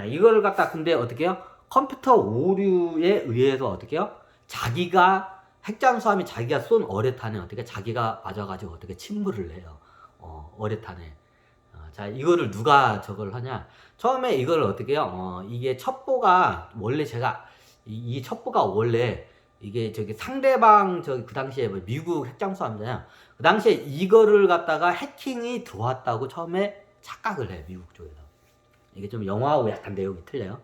이거를 갖다 근데 어떻게 해요? 컴퓨터 오류에 의해서 어떻게 해요? 자기가 핵잠수함이 자기가 쏜 어뢰탄에 어떻게 자기가 맞아가지고 어떻게 침몰을 해요. 어뢰탄에. 자, 이거를 누가 저걸 하냐? 처음에 이걸 어떻게 해요? 이게 첩보가 원래 제가 이 첩보가 원래 이게 저기 상대방 저기 그 당시에 뭐 미국 핵잠수함이잖아요. 그 당시에 이거를 갖다가 해킹이 들어왔다고 처음에 착각을 해요. 미국 쪽에서. 이게 좀 영화하고 약간 내용이 틀려요.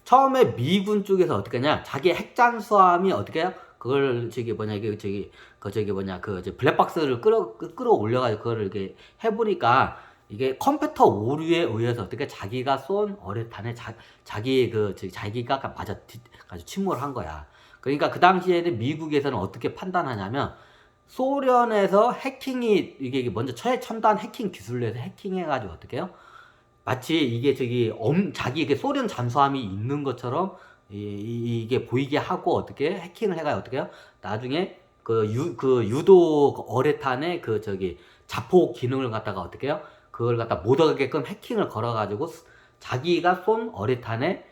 처음에 미군 쪽에서 어떻게 하냐? 자기 핵잠수함이 어떻게 해요? 그걸 저기 뭐냐 이게 저기 뭐냐 그 블랙박스를 끌어올려가지고 그거를 이렇게 해보니까 이게 컴퓨터 오류에 의해서 어떻게 자기가 쏜 어뢰탄에 자기가 가지고 침몰한 거야. 그러니까 그 당시에는 미국에서는 어떻게 판단하냐면 소련에서 해킹이 이게 먼저 최첨단 해킹 기술로 해서 해킹해가지고 어떻게 해요? 마치 이게 자기 소련 잠수함이 있는 것처럼 이게 보이게 하고 어떻게 해킹을 해가지고 어떻게 해요? 나중에 그 유도 어뢰탄의 자폭 기능을 갖다가 어떻게 해요? 그걸 갖다 못 하게끔 해킹을 걸어가지고 자기가 쏜 어뢰탄에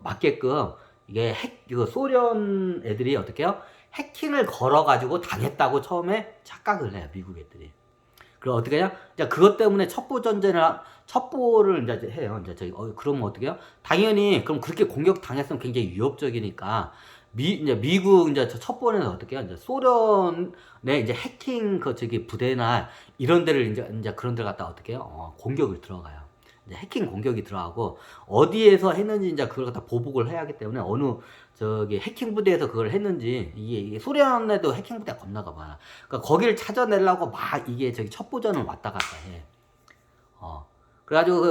맞게끔 이거 소련 애들이 어떻게 해요? 해킹을 걸어가지고 당했다고 처음에 착각을 해요, 미국 애들이. 그럼 어떻게 해요? 이제 그것 때문에 첩보를 이제 해요. 이제 그러면 어떻게 해요? 당연히, 그럼 그렇게 공격 당했으면 굉장히 위협적이니까, 이제 미국 이제 첩보는 어떻게 해요? 이제 소련의 이제 해킹 부대나 이런 데를 이제 그런 데를 갖다 어떻게 해요? 공격을 들어가요. 이제 해킹 공격이 들어가고, 어디에서 했는지 이제 그걸 갖다 보복을 해야 하기 때문에 어느 해킹 부대에서 그걸 했는지, 이게 소련에도 해킹 부대가 겁나가 많아. 그러니까 거기를 찾아내려고 막 이게 첩보전을 왔다 갔다 해. 그래가지고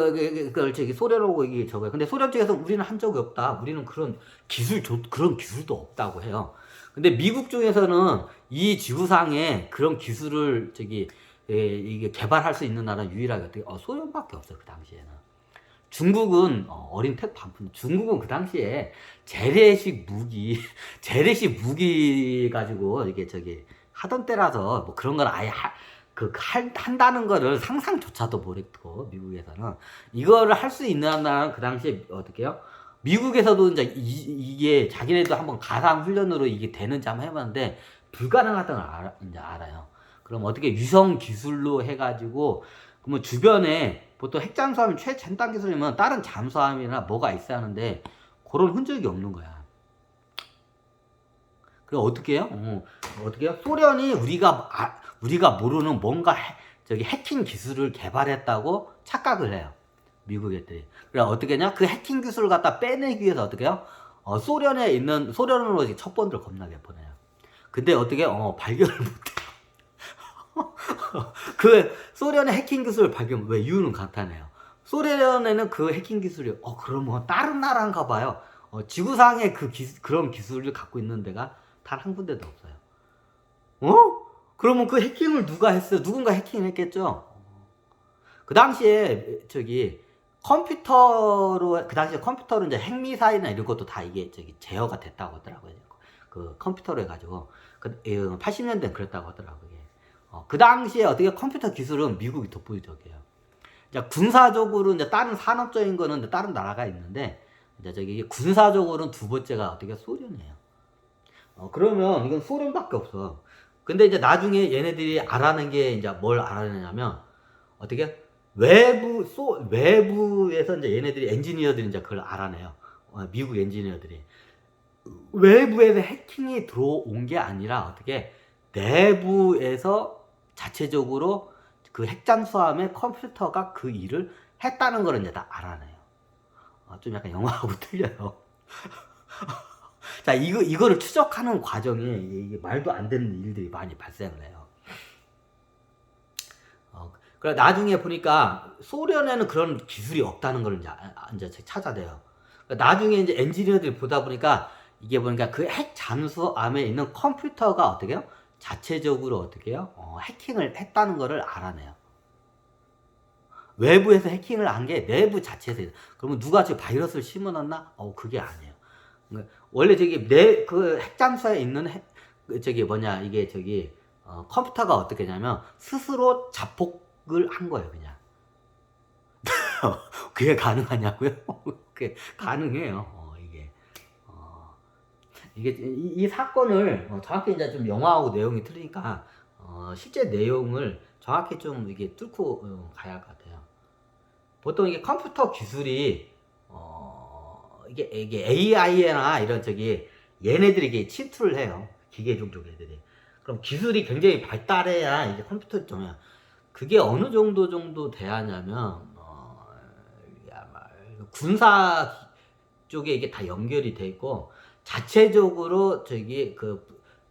그걸 소련하고 이게 저거야. 근데 소련 쪽에서 우리는 한 적이 없다. 우리는 그런 기술도 없다고 해요. 근데 미국 쪽에서는 이 지구상에 그런 기술을 이게 개발할 수 있는 나라 유일하게 어떻게 소련밖에 없어요. 그 당시에는. 중국은 어린 택 반품. 중국은 그 당시에 재래식 무기 가지고 이게 하던 때라서 뭐 그런 걸 아예 한다는 거를 상상조차도 못했고, 미국에서는 이거를 할 수 있는 나라는 그 당시에 어떻게 해요? 미국에서도 이제 이게 자기네도 한번 가상 훈련으로 이게 되는지 한번 해봤는데 불가능하다는 걸 이제 알아요. 그럼 어떻게 유성 기술로 해가지고 그러면 주변에 보통 핵잠수함이 최첨단 기술이면 다른 잠수함이나 뭐가 있어야 하는데 그런 흔적이 없는 거야. 그럼 어떻게 해요? 어떻게 해요? 소련이 우리가 모르는 뭔가 해킹 기술을 개발했다고 착각을 해요. 미국 애들이. 그래 어떻게 하냐? 그 해킹 기술을 갖다 빼내기 위해서 어떻게 해요? 소련으로 첩보원들 겁나게 보내요. 근데 어떻게 발견을 못해요. 그 소련의 해킹 기술을 왜 이유는 간단해요. 소련에는 그 해킹 기술이 그러면 다른 나라인가 봐요. 지구상에 그런 기술을 갖고 있는 데가 단 한 군데도 없어요. 그러면 그 해킹을 누가 했어요? 누군가 해킹을 했겠죠? 그 당시에 그 당시에 컴퓨터로 이제 핵미사일이나 이런 것도 다 이게 제어가 됐다고 하더라고요. 그 컴퓨터로 해가지고 80년대는 그랬다고 하더라고요. 그 당시에 어떻게 컴퓨터 기술은 미국이 돋보이적이에요. 이제 군사적으로 이제 다른 산업적인 거는 이제 다른 나라가 있는데 이제 군사적으로는 두 번째가 어떻게 소련이에요. 그러면 이건 소련밖에 없어. 근데 이제 나중에 얘네들이 알아낸 게 이제 뭘 알아내냐면 어떻게 외부에서 이제 얘네들이 엔지니어들이 이제 그걸 알아내요. 미국 엔지니어들이 외부에서 해킹이 들어온 게 아니라 어떻게 내부에서 자체적으로 그 핵잠수함의 컴퓨터가 그 일을 했다는 걸 이제 다 알아내요. 좀 약간 영화하고 틀려요. 자, 이거를 추적하는 과정에 이게 말도 안 되는 일들이 많이 발생을 해요. 그래 나중에 보니까 소련에는 그런 기술이 없다는 걸 이제 찾아내요. 나중에 이제 엔지니어들이 보다 보니까 이게 보니까 그 핵 잠수함에 있는 컴퓨터가 어떻게 해요? 자체적으로 어떻게 해요? 해킹을 했다는 거를 알아내요. 외부에서 해킹을 한 게 내부 자체에서. 그러면 누가 바이러스를 심어놨나? 그게 아니에요. 원래 그 핵잠수에 있는 컴퓨터가 어떻게 냐면 스스로 자폭을 한 거예요, 그냥. 그게 가능하냐고요? 그게 가능해요. 이게 이 사건을 정확히 이제 좀 영화하고 내용이 틀리니까 실제 내용을 정확히 좀 이게 뚫고 가야 할 것 같아요. 보통 이게 컴퓨터 기술이 이게 AI나 이런 얘네들이 이게 침투를 해요. 기계 종족 애들이. 그럼 기술이 굉장히 발달해야 이제 컴퓨터 좀 그게 어느 정도 돼야 하냐면 이게 아마 군사 쪽에 이게 다 연결이 돼 있고 자체적으로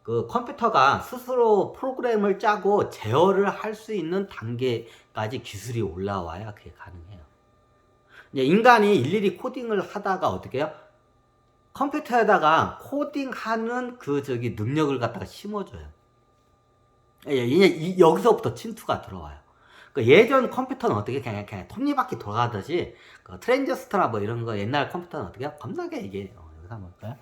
그 컴퓨터가 스스로 프로그램을 짜고 제어를 할 수 있는 단계까지 기술이 올라와야 그게 가능해요. 이제 인간이 일일이 코딩을 하다가 어떻게 해요? 컴퓨터에다가 코딩하는 능력을 갖다가 심어줘요. 여기서부터 침투가 들어와요. 예전 컴퓨터는 어떻게 그냥 톱니바퀴 돌아가듯이 트랜지스터나 뭐 이런 거 옛날 컴퓨터는 어떻게 겁나게 이게 여기서 한번 볼까요?